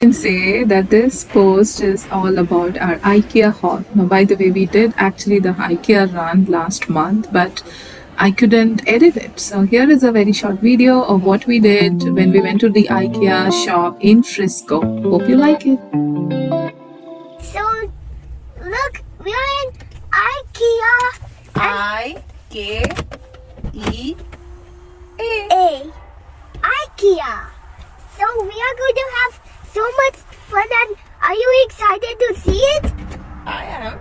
can say that this post is all about our IKEA haul. Now, by the way, we did actually the IKEA run last month, but I couldn't edit it. So here is a very short video of what we did when we went to the IKEA shop in Frisco. Hope you like it. So, look, we are in IKEA. I-K-E-A. IKEA. So we are going to have so much fun, and are you excited to see it? I am.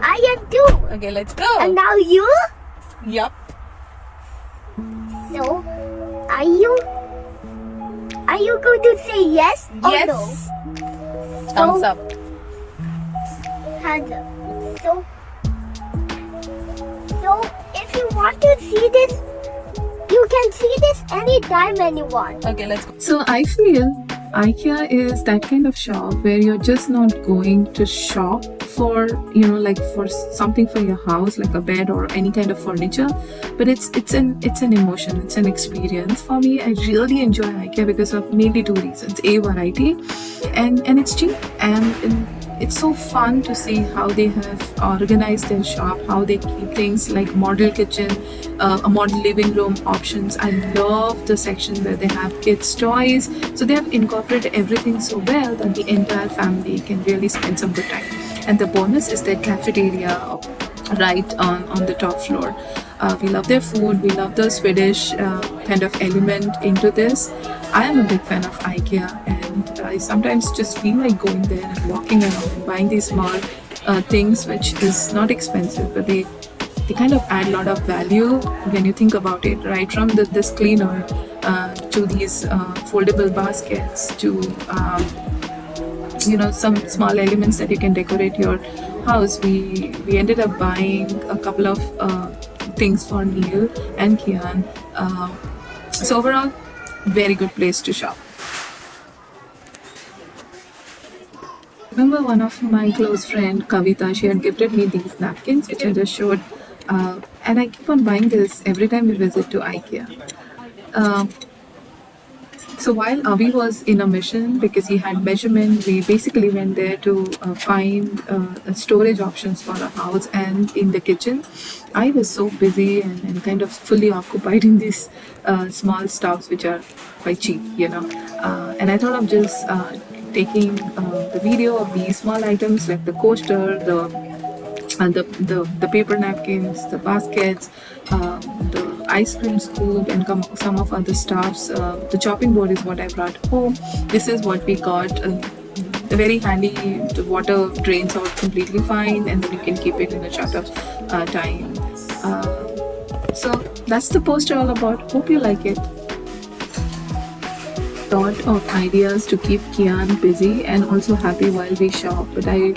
I am too. Okay, let's go. And now you? Yup. So, are you going to say yes or Yes. no? Thumbs up. Hands up. So if you want to see this, you can see this anytime when you want. Okay, let's go. So I feel IKEA is that kind of shop where you're just not going to shop for, like for something for your house, like a bed or any kind of furniture, but it's an emotion, it's an experience. For me, I really enjoy IKEA because of mainly two reasons: a, variety, and it's cheap, and it's so fun to see how they have organized their shop, how they keep things like model kitchen, a model living room options. I love the section where they have kids' toys. So they have incorporated everything so well that the entire family can really spend some good time. And the bonus is their cafeteria right on the top floor. We love their food. We love the Swedish kind of element into this. I am a big fan of IKEA, and I sometimes just feel like going there and walking around and buying these small things, which is not expensive, but they kind of add a lot of value when you think about it, right? From this cleaner to these foldable baskets to some small elements that you can decorate your house. We ended up buying a couple of things for Neil and Kian. So overall, very good place to shop. Remember, one of my close friend Kavita, she had gifted me these napkins, which I just showed, and I keep on buying this every time we visit to IKEA. So while Avi was in a mission because he had measurement, we basically went there to find storage options for our house and in the kitchen. I was so busy and kind of fully occupied in these small stuffs which are quite cheap, and I thought of just taking the video of these small items like the coaster, the paper napkins, the baskets, the ice cream scoop, and some of other stuffs. The chopping board is what I brought home. This is what we got. Very handy. The water drains out completely fine, and then you can keep it in a short of time. So that's the poster all about. Hope you like it. Lot of ideas to keep Kian busy and also happy while we shop, but I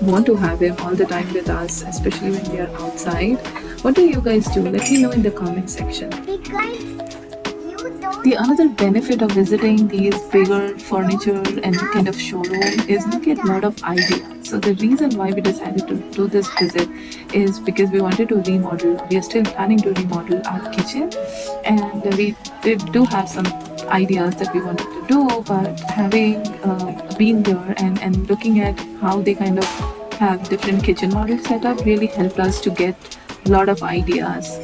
want to have him all the time with us, especially when we are outside. What do you guys do? Let me know in the comment section. Because you don't. The another benefit of visiting these bigger furniture and kind of showroom is you get a lot of ideas. So the reason why we decided to do this visit is because we wanted to remodel. We are still planning to remodel our kitchen, and we do have some ideas that we wanted to do, but having been there and looking at how they kind of have different kitchen models set up really helped us to get a lot of ideas.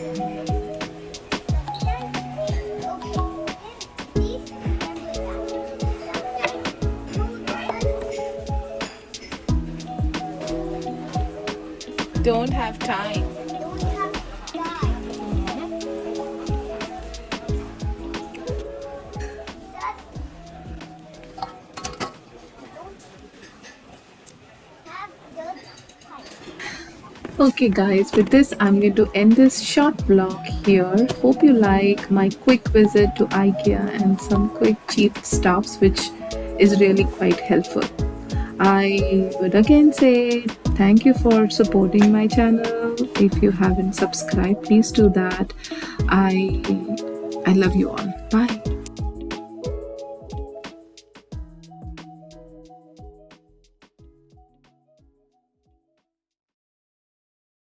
Don't have time. Okay guys, with this I'm going to end this short vlog here. Hope you like my quick visit to IKEA and some quick cheap stuffs, which is really quite helpful. I would again say thank you for supporting my channel. If you haven't subscribed, please do that. I love you all. Bye.